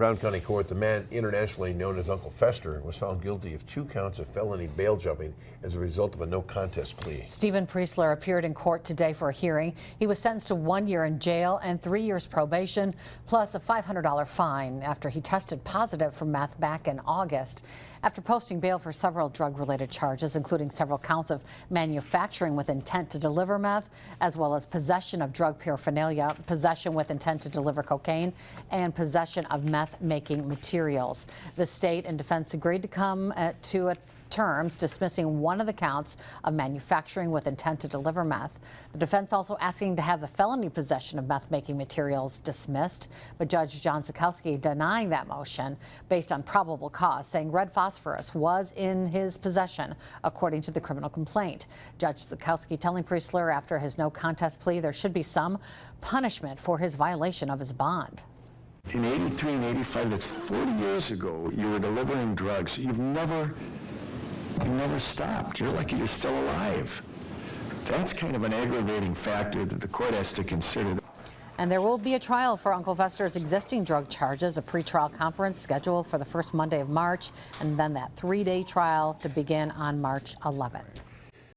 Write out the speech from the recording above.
Brown County Court, the man internationally known as Uncle Fester was found guilty of 2 counts of felony bail jumping as a result of a no-contest plea. Stephen Priesler appeared in court today for a hearing. He was sentenced to 1 year in jail and 3 years probation, plus a $500 fine after he tested positive for meth back in August. After posting bail for several drug-related charges, including several counts of manufacturing with intent to deliver meth, as well as possession of drug paraphernalia, possession with intent to deliver cocaine, and possession of meth-making materials. The state and defense agreed to come to terms dismissing one of the counts of manufacturing with intent to deliver meth. The defense also asking to have the felony possession of meth-making materials dismissed, but Judge John Sikowski denying that motion based on probable cause, saying red phosphorus was in his possession, according to the criminal complaint. Judge Sikowski telling Priesler after his no contest plea there should be some punishment for his violation of his bond. In 83 and 85, that's 40 years ago, you were delivering drugs. You never stopped. You're lucky you're still alive. That's kind of an aggravating factor that the court has to consider. And there will be a trial for Uncle Fester's existing drug charges, a pretrial conference scheduled for the first Monday of March, and then that 3-day trial to begin on March 11th.